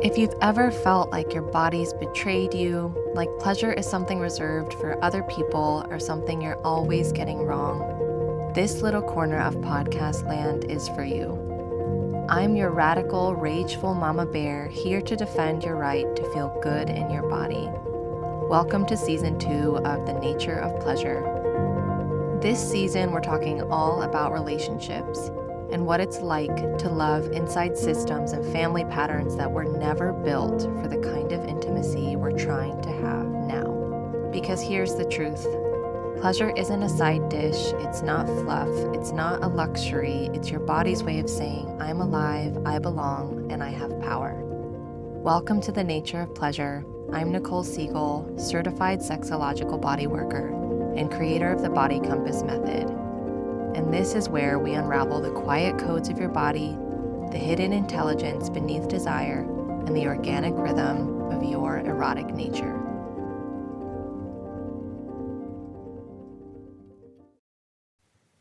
If you've ever felt like your body's betrayed you, like pleasure is something reserved for other people or something you're always getting wrong, this little corner of podcast land is for you. I'm your radical, rageful mama bear here to defend your right to feel good in your body. Welcome to season 2 of The Nature of Pleasure. This season, we're talking all about relationships and what it's like to love inside systems and family patterns that were never built for the kind of intimacy we're trying to have now. Because here's the truth. Pleasure isn't a side dish, it's not fluff, it's not a luxury, it's your body's way of saying, I'm alive, I belong, and I have power. Welcome to The Nature of Pleasure. I'm Nicole Siegel, certified sexological body worker and creator of the Body Compass Method. And this is where we unravel the quiet codes of your body, the hidden intelligence beneath desire, and the organic rhythm of your erotic nature.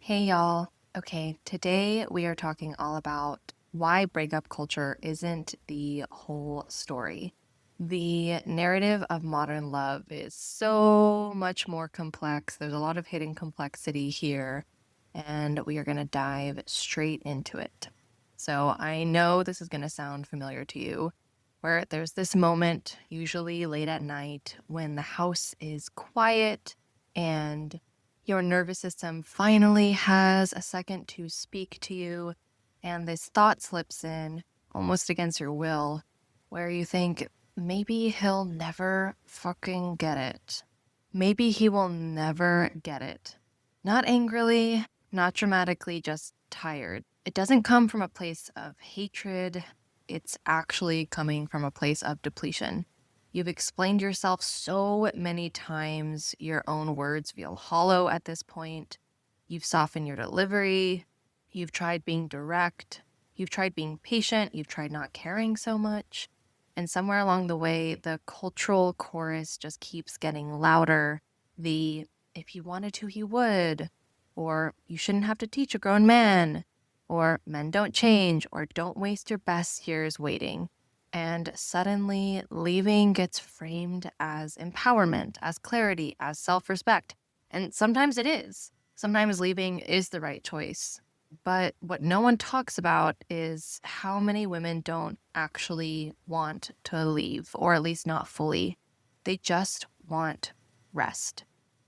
Hey y'all. Okay, today we are talking all about why breakup culture isn't the whole story. The narrative of modern love is so much more complex. There's a lot of hidden complexity here, and we are going to dive straight into it. So I know this is going to sound familiar to you, where there's this moment, usually late at night, when the house is quiet and your nervous system finally has a second to speak to you, and this thought slips in, almost against your will, where you think, maybe he'll never fucking get it. Maybe he will never get it. Not angrily, not dramatically, just tired. It doesn't come from a place of hatred. It's actually coming from a place of depletion. You've explained yourself so many times, your own words feel hollow at this point. You've softened your delivery. You've tried being direct. You've tried being patient. You've tried not caring so much. And somewhere along the way, the cultural chorus just keeps getting louder. The, if he wanted to, he would. Or, you shouldn't have to teach a grown man. Or, men don't change. Or, don't waste your best years waiting. And suddenly, leaving gets framed as empowerment, as clarity, as self-respect. And sometimes it is. Sometimes leaving is the right choice. But what no one talks about is how many women don't actually want to leave, or at least not fully. They just want rest.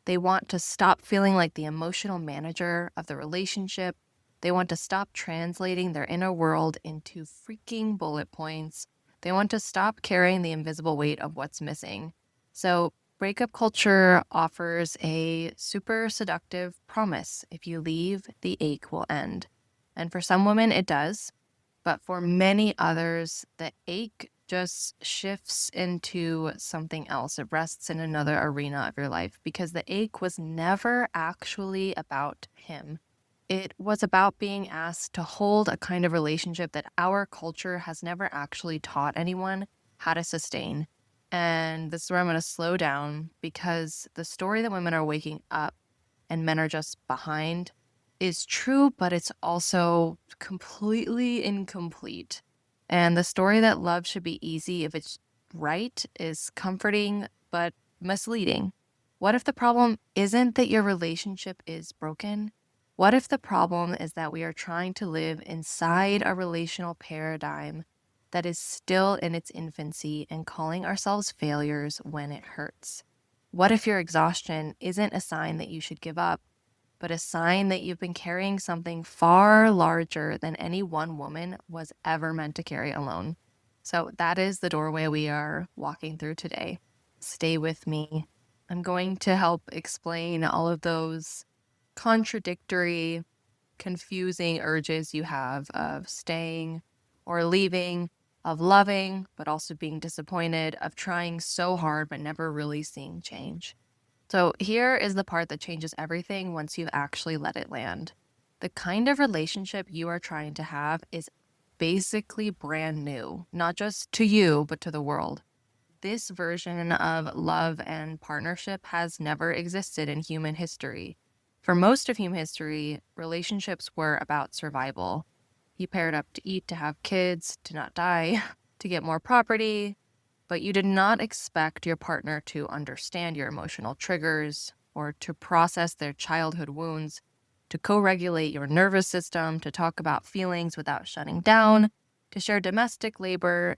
They want to stop feeling like the emotional manager of the relationship. They want to stop translating their inner world into freaking bullet points. They want to stop carrying the invisible weight of what's missing. So breakup culture offers a super seductive promise. If you leave, the ache will end. And for some women, it does. But for many others, the ache just shifts into something else. It rests in another arena of your life because the ache was never actually about him. It was about being asked to hold a kind of relationship that our culture has never actually taught anyone how to sustain. And this is where I'm going to slow down because the story that women are waking up and men are just behind is true, but it's also completely incomplete. And the story that love should be easy if it's right is comforting, but misleading. What if the problem isn't that your relationship is broken? What if the problem is that we are trying to live inside a relational paradigm that is still in its infancy and calling ourselves failures when it hurts? What if your exhaustion isn't a sign that you should give up, but a sign that you've been carrying something far larger than any one woman was ever meant to carry alone? So that is the doorway we are walking through today. Stay with me. I'm going to help explain all of those contradictory, confusing urges you have of staying or leaving, of loving, but also being disappointed, of trying so hard, but never really seeing change. So here is the part that changes everything once you actually let it land. The kind of relationship you are trying to have is basically brand new, not just to you, but to the world. This version of love and partnership has never existed in human history. For most of human history, relationships were about survival. You paired up to eat, to have kids, to not die, to get more property, but you did not expect your partner to understand your emotional triggers or to process their childhood wounds, to co-regulate your nervous system, to talk about feelings without shutting down, to share domestic labor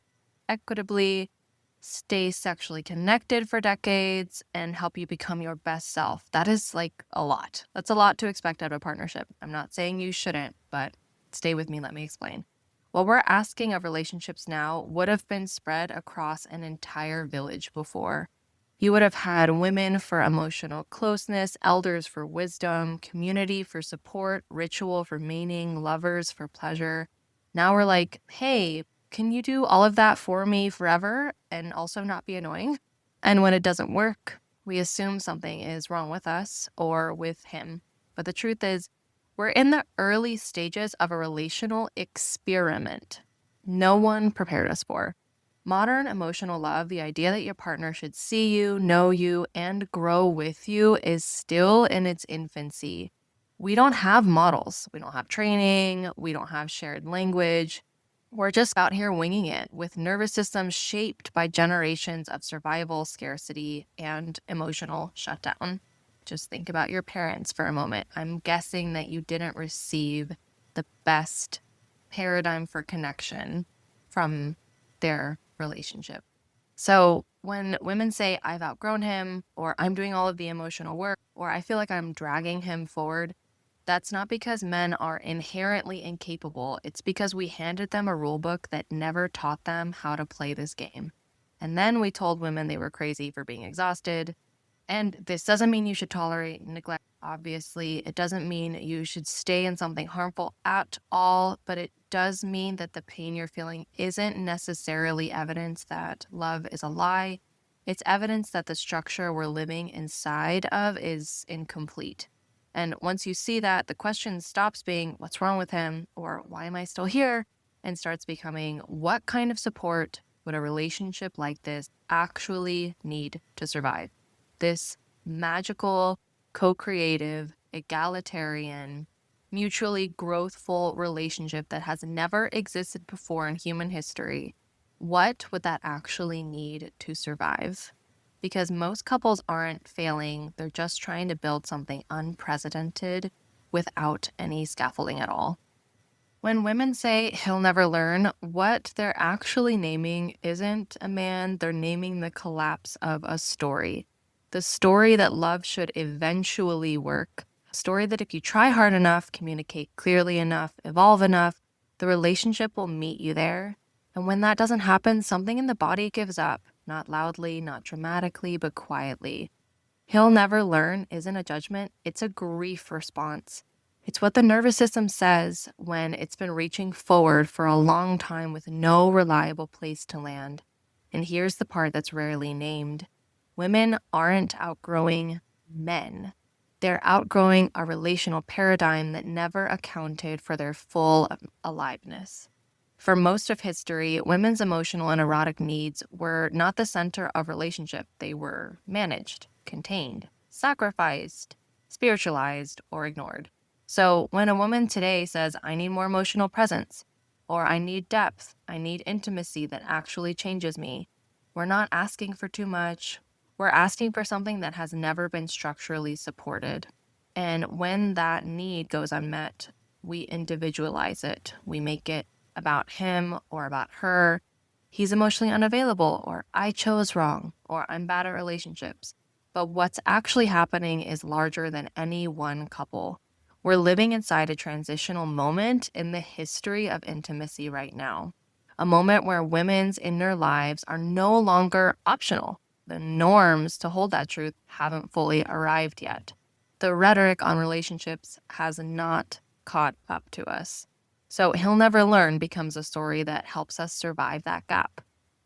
equitably, stay sexually connected for decades, and help you become your best self. That is like a lot. That's a lot to expect out of a partnership. I'm not saying you shouldn't, but stay with me. Let me explain. What we're asking of relationships now would have been spread across an entire village before. You would have had women for emotional closeness, elders for wisdom, community for support, ritual for meaning, lovers for pleasure. Now we're like, hey, can you do all of that for me forever and also not be annoying? And when it doesn't work, we assume something is wrong with us or with him. But the truth is, we're in the early stages of a relational experiment no one prepared us for. Modern emotional love, the idea that your partner should see you, know you, and grow with you, is still in its infancy. We don't have models. We don't have training. We don't have shared language. We're just out here winging it with nervous systems shaped by generations of survival, scarcity, and emotional shutdown. Just think about your parents for a moment. I'm guessing that you didn't receive the best paradigm for connection from their relationship. So when women say, I've outgrown him, or I'm doing all of the emotional work, or I feel like I'm dragging him forward, that's not because men are inherently incapable. It's because we handed them a rule book that never taught them how to play this game. And then we told women they were crazy for being exhausted. And this doesn't mean you should tolerate neglect. Obviously, it doesn't mean you should stay in something harmful at all, but it does mean that the pain you're feeling isn't necessarily evidence that love is a lie. It's evidence that the structure we're living inside of is incomplete. And once you see that, the question stops being, what's wrong with him? Or why am I still here? And starts becoming, what kind of support would a relationship like this actually need to survive? This magical, co-creative, egalitarian, mutually growthful relationship that has never existed before in human history, what would that actually need to survive? Because most couples aren't failing, they're just trying to build something unprecedented without any scaffolding at all. When women say he'll never learn, what they're actually naming isn't a man, they're naming the collapse of a story. The story that love should eventually work. A story that if you try hard enough, communicate clearly enough, evolve enough, the relationship will meet you there. And when that doesn't happen, something in the body gives up, not loudly, not dramatically, but quietly. He'll never learn isn't a judgment, it's a grief response. It's what the nervous system says when it's been reaching forward for a long time with no reliable place to land. And here's the part that's rarely named. Women aren't outgrowing men. They're outgrowing a relational paradigm that never accounted for their full aliveness. For most of history, women's emotional and erotic needs were not the center of relationship. They were managed, contained, sacrificed, spiritualized, or ignored. So when a woman today says, I need more emotional presence, or I need depth, I need intimacy that actually changes me, we're not asking for too much. We're asking for something that has never been structurally supported. And when that need goes unmet, we individualize it. We make it about him or about her. He's emotionally unavailable, or I chose wrong, or I'm bad at relationships. But what's actually happening is larger than any one couple. We're living inside a transitional moment in the history of intimacy right now. A moment where women's inner lives are no longer optional. The norms to hold that truth haven't fully arrived yet. The rhetoric on relationships has not caught up to us. So he'll never learn becomes a story that helps us survive that gap.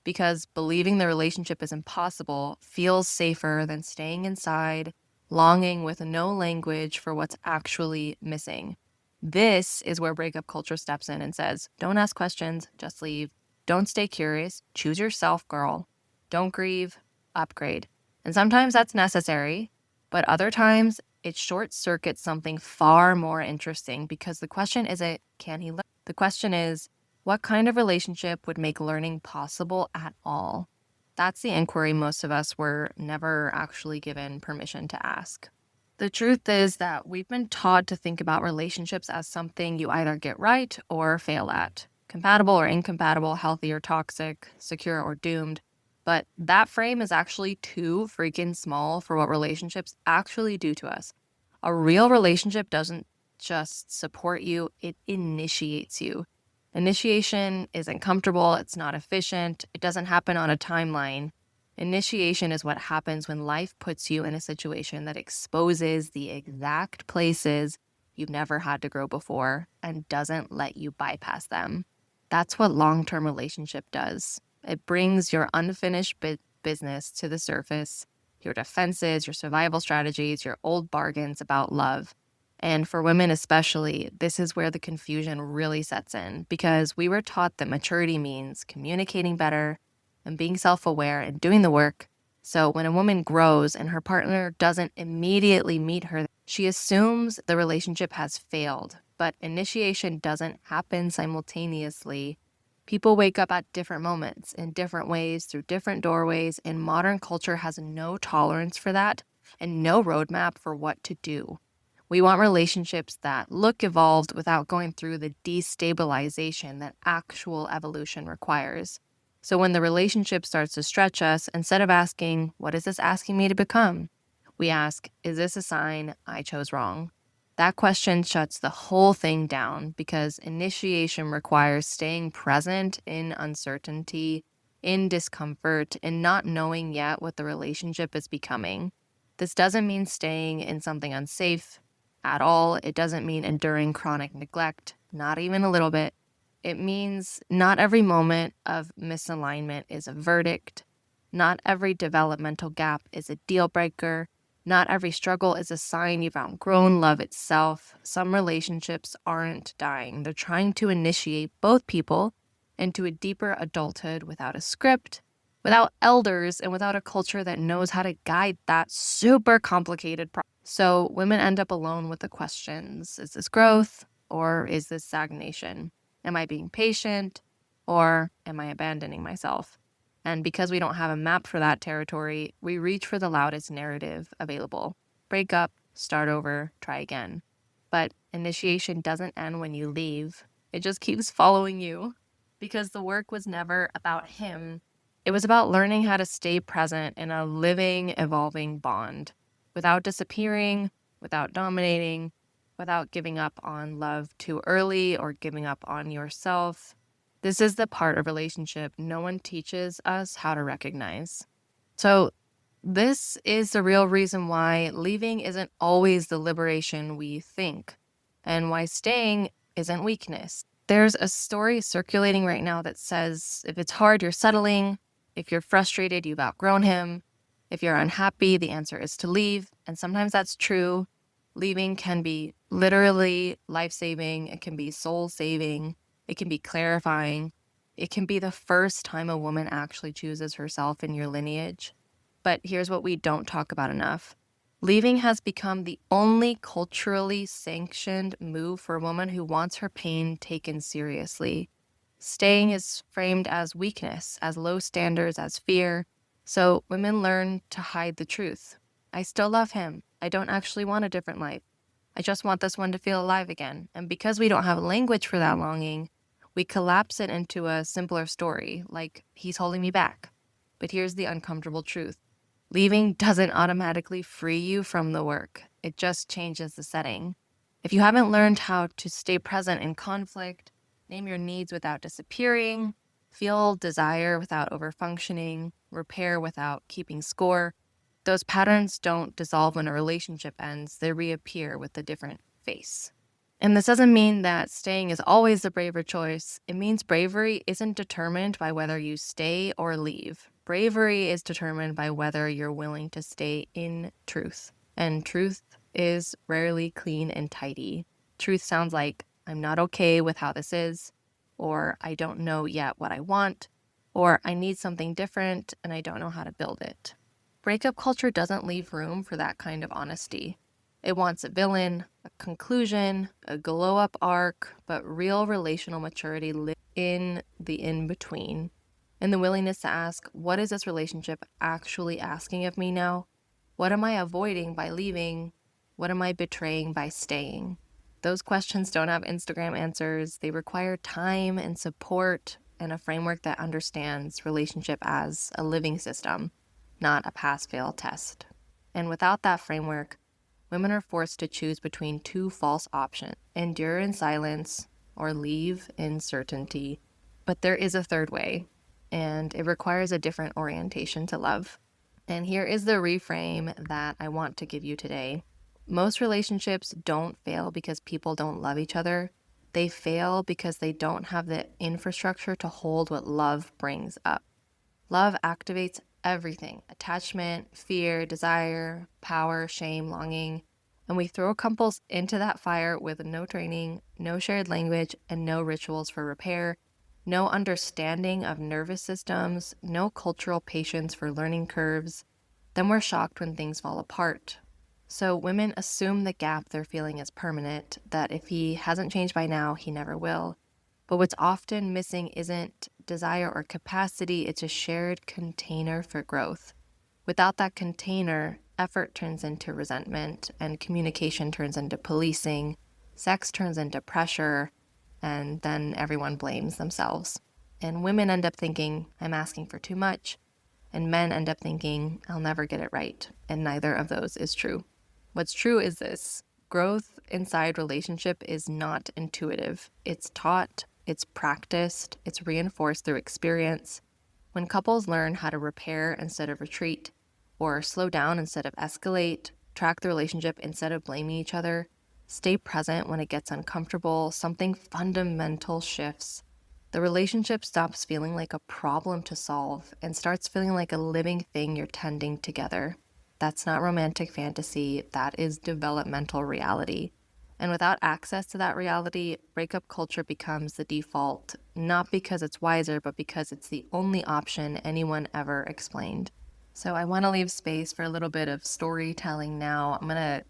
Because believing the relationship is impossible feels safer than staying inside, longing with no language for what's actually missing. This is where breakup culture steps in and says, don't ask questions, just leave. Don't stay curious, choose yourself, girl. Don't grieve, upgrade. And sometimes that's necessary, but other times it short circuits something far more interesting because the question isn't, can he learn? The question is, What kind of relationship would make learning possible at all? That's the inquiry most of us were never actually given permission to ask. The truth is that we've been taught to think about relationships as something you either get right or fail at, compatible or incompatible, healthy or toxic, secure or doomed. But that frame is actually too freaking small for what relationships actually do to us. A real relationship doesn't just support you, it initiates you. Initiation isn't comfortable, it's not efficient, it doesn't happen on a timeline. Initiation is what happens when life puts you in a situation that exposes the exact places you've never had to grow before and doesn't let you bypass them. That's what long-term relationship does. It brings your unfinished business to the surface, your defenses, your survival strategies, your old bargains about love. And for women especially, this is where the confusion really sets in because we were taught that maturity means communicating better and being self-aware and doing the work. So when a woman grows and her partner doesn't immediately meet her, she assumes the relationship has failed. But initiation doesn't happen simultaneously. People wake up at different moments in different ways through different doorways, and modern culture has no tolerance for that and no roadmap for what to do. We want relationships that look evolved without going through the destabilization that actual evolution requires. So when the relationship starts to stretch us, instead of asking, what is this asking me to become? We ask, is this a sign I chose wrong? That question shuts the whole thing down because initiation requires staying present in uncertainty, in discomfort, and not knowing yet what the relationship is becoming. This doesn't mean staying in something unsafe at all. It doesn't mean enduring chronic neglect, not even a little bit. It means not every moment of misalignment is a verdict. Not every developmental gap is a deal breaker. Not every struggle is a sign you've outgrown love itself. Some relationships aren't dying. They're trying to initiate both people into a deeper adulthood without a script, without elders, and without a culture that knows how to guide that super complicated process. So women end up alone with the questions, is this growth or is this stagnation? Am I being patient or am I abandoning myself? And because we don't have a map for that territory, we reach for the loudest narrative available. Break up, start over, try again. But initiation doesn't end when you leave. It just keeps following you because the work was never about him. It was about learning how to stay present in a living, evolving bond without disappearing, without dominating, without giving up on love too early or giving up on yourself. This is the part of relationship no one teaches us how to recognize. So this is the real reason why leaving isn't always the liberation we think, and why staying isn't weakness. There's a story circulating right now that says if it's hard, you're settling. If you're frustrated, you've outgrown him. If you're unhappy, the answer is to leave. And sometimes that's true. Leaving can be literally life-saving. It can be soul-saving. It can be clarifying. It can be the first time a woman actually chooses herself in your lineage. But here's what we don't talk about enough. Leaving has become the only culturally sanctioned move for a woman who wants her pain taken seriously. Staying is framed as weakness, as low standards, as fear. So women learn to hide the truth. I still love him. I don't actually want a different life. I just want this one to feel alive again. And because we don't have language for that longing, we collapse it into a simpler story, like he's holding me back. But here's the uncomfortable truth. Leaving doesn't automatically free you from the work. It just changes the setting. If you haven't learned how to stay present in conflict, name your needs without disappearing, feel desire without overfunctioning, repair without keeping score, those patterns don't dissolve when a relationship ends. They reappear with a different face. And this doesn't mean that staying is always the braver choice. It means bravery isn't determined by whether you stay or leave. Bravery is determined by whether you're willing to stay in truth. And truth is rarely clean and tidy. Truth sounds like, I'm not okay with how this is, or I don't know yet what I want, or I need something different and I don't know how to build it. Breakup culture doesn't leave room for that kind of honesty. It wants a villain, a conclusion, a glow up arc, but real relational maturity lives in the in between, in the willingness to ask, what is this relationship actually asking of me now? What am I avoiding by leaving? What am I betraying by staying? Those questions don't have Instagram answers. They require time and support and a framework that understands relationship as a living system, not a pass fail test. And without that framework, women are forced to choose between two false options: endure in silence or leave in certainty. But there is a third way, and it requires a different orientation to love. And here is the reframe that I want to give you today. Most relationships don't fail because people don't love each other. They fail because they don't have the infrastructure to hold what love brings up. Love activates everything: attachment, fear, desire, power, shame, longing. And we throw couples into that fire with no training, no shared language, and no rituals for repair, no understanding of nervous systems, no cultural patience for learning curves. Then we're shocked when things fall apart. So women assume the gap they're feeling is permanent, that if he hasn't changed by now, he never will. But what's often missing isn't desire or capacity, it's a shared container for growth. Without that container, effort turns into resentment, and communication turns into policing, sex turns into pressure, and then everyone blames themselves. And women end up thinking, I'm asking for too much, and men end up thinking, I'll never get it right. And neither of those is true. What's true is this: growth inside relationship is not intuitive. It's taught, it's practiced, it's reinforced through experience. When couples learn how to repair instead of retreat, or slow down instead of escalate, track the relationship instead of blaming each other, stay present when it gets uncomfortable, something fundamental shifts. The relationship stops feeling like a problem to solve and starts feeling like a living thing you're tending together. That's not romantic fantasy, that is developmental reality. And without access to that reality, breakup culture becomes the default, not because it's wiser, but because it's the only option anyone ever explained. So I want to leave space for a little bit of storytelling now. I'm going to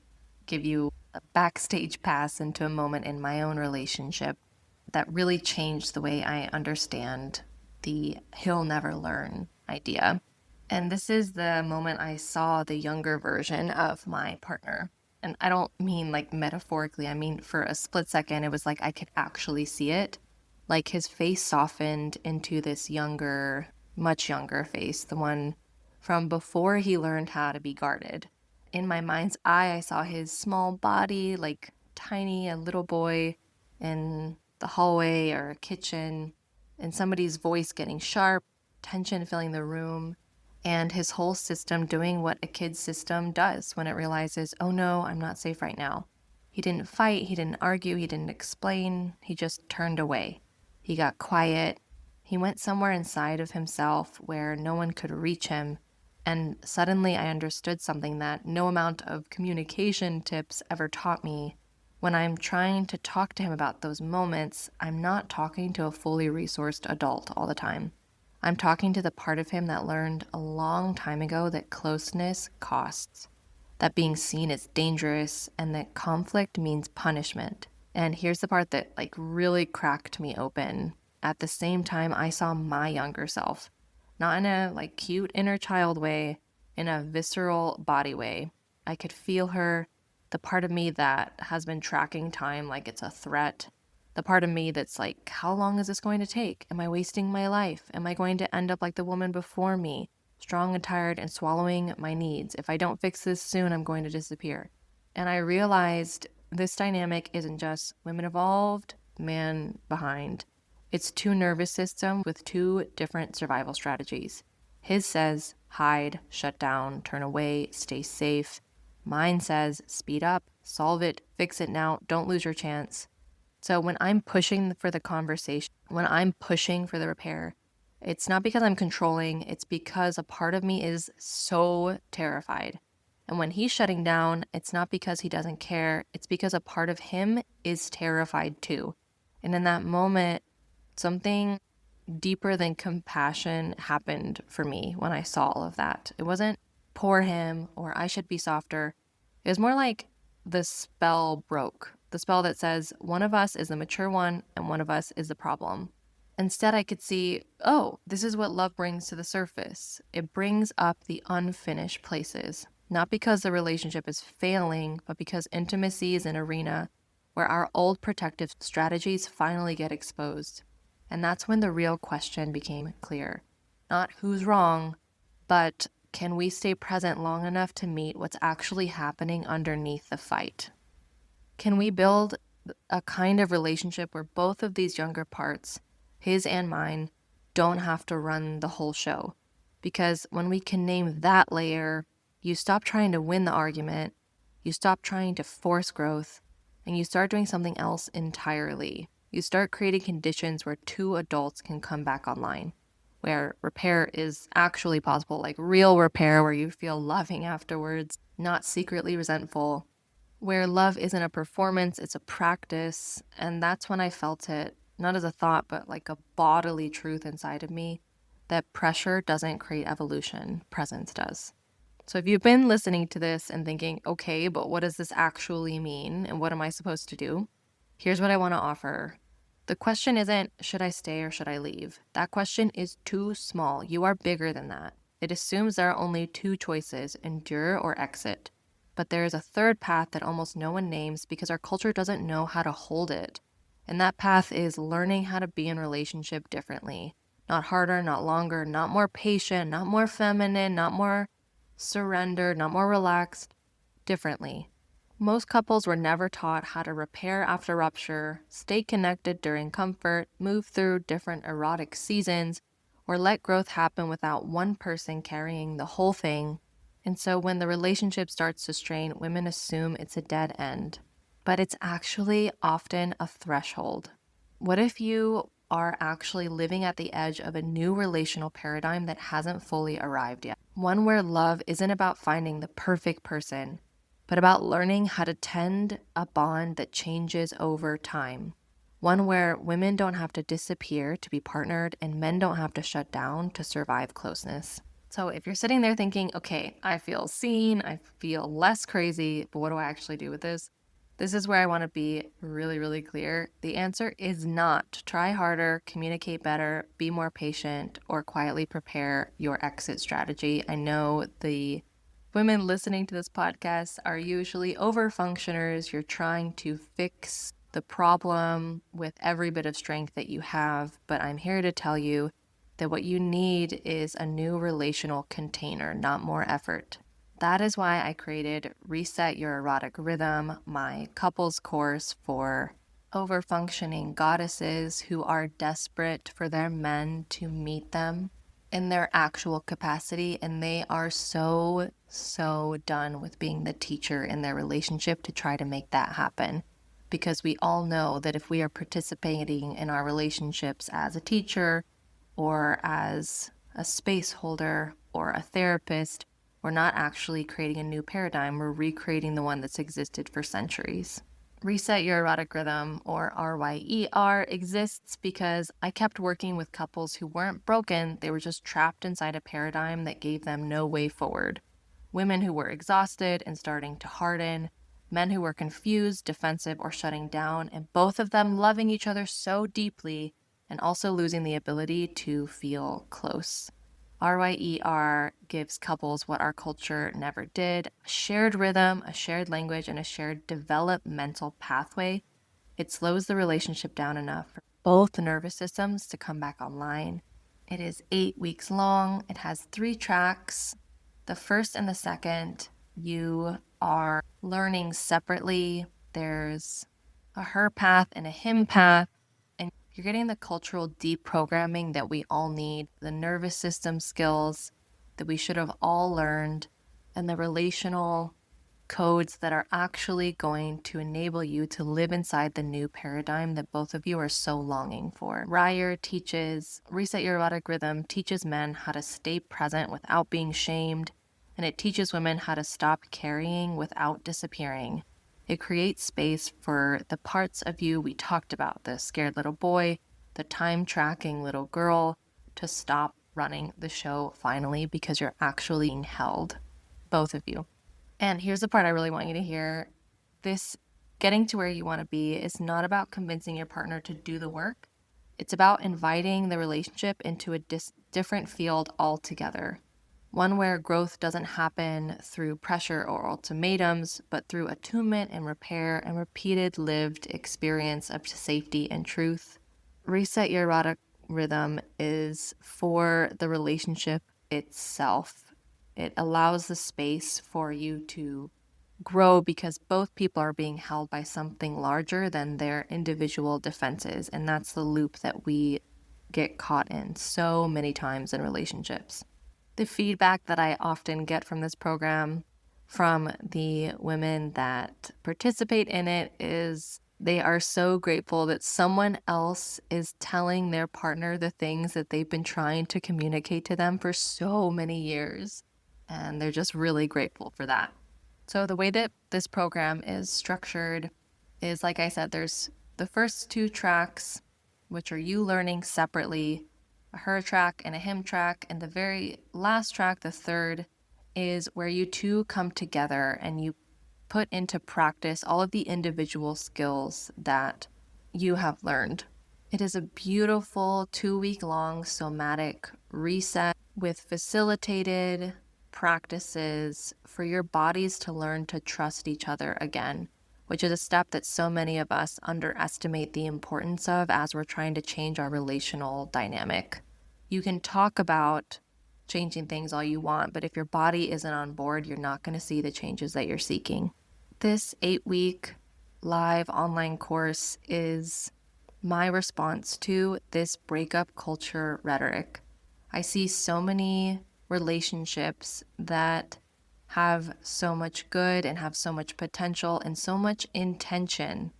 give you a backstage pass into a moment in my own relationship that really changed the way I understand the he'll never learn idea. And this is the moment I saw the younger version of my partner. And I don't mean like metaphorically, I mean for a split second, it was like I could actually see it. Like his face softened into this younger, much younger face, the one from before he learned how to be guarded. In my mind's eye, I saw his small body, like tiny, a little boy in the hallway or a kitchen, and somebody's voice getting sharp, tension filling the room, and his whole system doing what a kid's system does when it realizes, oh no, I'm not safe right now. He didn't fight, he didn't argue, he didn't explain, he just turned away. He got quiet. He went somewhere inside of himself where no one could reach him. And suddenly I understood something that no amount of communication tips ever taught me. When I'm trying to talk to him about those moments, I'm not talking to a fully resourced adult all the time. I'm talking to the part of him that learned a long time ago that closeness costs, that being seen is dangerous, and that conflict means punishment. And here's the part that like really cracked me open. At the same time, I saw my younger self, not in a like cute inner child way, in a visceral body way. I could feel her, the part of me that has been tracking time like it's a threat, the part of me that's like, how long is this going to take? Am I wasting my life? Am I going to end up like the woman before me, strong and tired and swallowing my needs? If I don't fix this soon, I'm going to disappear. And I realized this dynamic isn't just women evolved, man behind. It's two nervous systems with two different survival strategies. His says hide, shut down, turn away, stay safe. Mine says speed up, solve it, fix it now, don't lose your chance. So when I'm pushing for the conversation, when I'm pushing for the repair, it's not because I'm controlling, it's because a part of me is so terrified. And when he's shutting down, it's not because he doesn't care, it's because a part of him is terrified too. And in that moment, something deeper than compassion happened for me when I saw all of that. It wasn't poor him or I should be softer. It was more like the spell broke. The spell that says one of us is the mature one and one of us is the problem. Instead, I could see, oh, this is what love brings to the surface. It brings up the unfinished places, not because the relationship is failing, but because intimacy is an arena where our old protective strategies finally get exposed. And that's when the real question became clear. Not who's wrong, but can we stay present long enough to meet what's actually happening underneath the fight? Can we build a kind of relationship where both of these younger parts, his and mine, don't have to run the whole show? Because when we can name that layer, you stop trying to win the argument, you stop trying to force growth, and you start doing something else entirely. You start creating conditions where two adults can come back online, where repair is actually possible, like real repair where you feel loving afterwards, not secretly resentful, where love isn't a performance, it's a practice. And that's when I felt it, not as a thought, but like a bodily truth inside of me, that pressure doesn't create evolution, presence does. So if you've been listening to this and thinking, okay, but what does this actually mean and what am I supposed to do? Here's what I want to offer. The question isn't, should I stay or should I leave? That question is too small. You are bigger than that. It assumes there are only two choices, endure or exit. But there is a third path that almost no one names because our culture doesn't know how to hold it. And that path is learning how to be in relationship differently. Not harder, not longer, not more patient, not more feminine, not more surrendered, not more relaxed, differently. Most couples were never taught how to repair after rupture, stay connected during comfort, move through different erotic seasons, or let growth happen without one person carrying the whole thing. And so when the relationship starts to strain, women assume it's a dead end. But it's actually often a threshold. What if you are actually living at the edge of a new relational paradigm that hasn't fully arrived yet? One where love isn't about finding the perfect person, but about learning how to tend a bond that changes over time. One where women don't have to disappear to be partnered and men don't have to shut down to survive closeness. So if you're sitting there thinking, okay, I feel seen, I feel less crazy, but what do I actually do with this? This is where I want to be really, really clear. The answer is not try harder, communicate better, be more patient, or quietly prepare your exit strategy. I know the women listening to this podcast are usually overfunctioners. You're trying to fix the problem with every bit of strength that you have, but I'm here to tell you that what you need is a new relational container, not more effort. That is why I created Reset Your Erotic Rhythm, my couples course for overfunctioning goddesses who are desperate for their men to meet them in their actual capacity. And they are so done with being the teacher in their relationship to try to make that happen. Because we all know that if we are participating in our relationships as a teacher or as a space holder or a therapist, we're not actually creating a new paradigm, we're recreating the one that's existed for centuries. Reset Your Erotic Rhythm, or RYER, exists because I kept working with couples who weren't broken, they were just trapped inside a paradigm that gave them no way forward. Women who were exhausted and starting to harden, men who were confused, defensive, or shutting down, and both of them loving each other so deeply and also losing the ability to feel close. RYER gives couples what our culture never did: a shared rhythm, a shared language, and a shared developmental pathway. It slows the relationship down enough for both nervous systems to come back online. It is 8 weeks long. It has 3 tracks. The first and the second, you are learning separately. There's a her path and a him path. And you're getting the cultural deprogramming that we all need, the nervous system skills that we should have all learned, and the relational codes that are actually going to enable you to live inside the new paradigm that both of you are so longing for. Reset Your Erotic Rhythm teaches men how to stay present without being shamed, and it teaches women how to stop carrying without disappearing. It creates space for the parts of you we talked about, the scared little boy, the time-tracking little girl, to stop running the show finally because you're actually being held, both of you. And here's the part I really want you to hear. This getting to where you want to be is not about convincing your partner to do the work. It's about inviting the relationship into a different field altogether. One where growth doesn't happen through pressure or ultimatums, but through attunement and repair and repeated lived experience of safety and truth. Reset Your Erotic Rhythm is for the relationship itself. It allows the space for you to grow because both people are being held by something larger than their individual defenses. And that's the loop that we get caught in so many times in relationships. The feedback that I often get from this program from the women that participate in it is they are so grateful that someone else is telling their partner the things that they've been trying to communicate to them for so many years. And they're just really grateful for that. So the way that this program is structured is, like I said, there's the first 2 tracks, which are you learning separately, a her track and a him track. And the very last track, the third, is where you two come together and you put into practice all of the individual skills that you have learned. It is a beautiful 2-week-long somatic reset with facilitated practices for your bodies to learn to trust each other again, which is a step that so many of us underestimate the importance of as we're trying to change our relational dynamic. You can talk about changing things all you want, but if your body isn't on board, you're not going to see the changes that you're seeking. This 8-week live online course is my response to this breakup culture rhetoric. I see so many relationships that have so much good and have so much potential and so much intention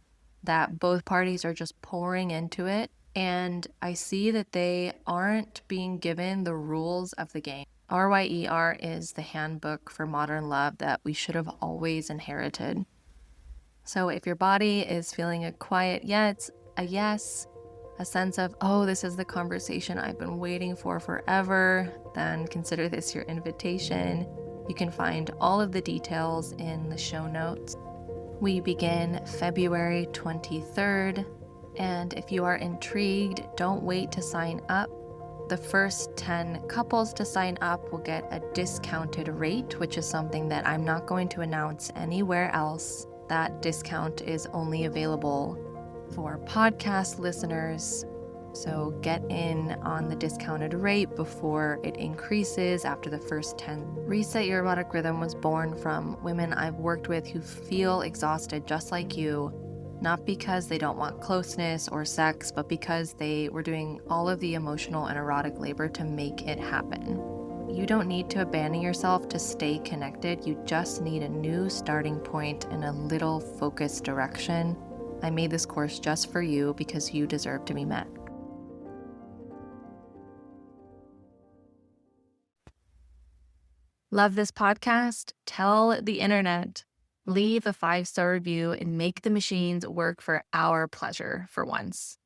that both parties are just pouring into it. And I see that they aren't being given the rules of the game. RYER is the handbook for modern love that we should have always inherited. So if your body is feeling a quiet yes, a yes, a sense of, oh, this is the conversation I've been waiting for forever, then consider this your invitation. You can find all of the details in the show notes. We begin February 23rd, and if you are intrigued, don't wait to sign up. The first 10 couples to sign up will get a discounted rate, which is something that I'm not going to announce anywhere else. That discount is only available for podcast listeners. So get in on the discounted rate before it increases after the first 10. Reset Your Erotic Rhythm was born from women I've worked with who feel exhausted just like you, not because they don't want closeness or sex, but because they were doing all of the emotional and erotic labor to make it happen. You don't need to abandon yourself to stay connected. You just need a new starting point and a little focused direction. I made this course just for you because you deserve to be met. Love this podcast? Tell the internet. Leave a 5-star review and make the machines work for our pleasure for once.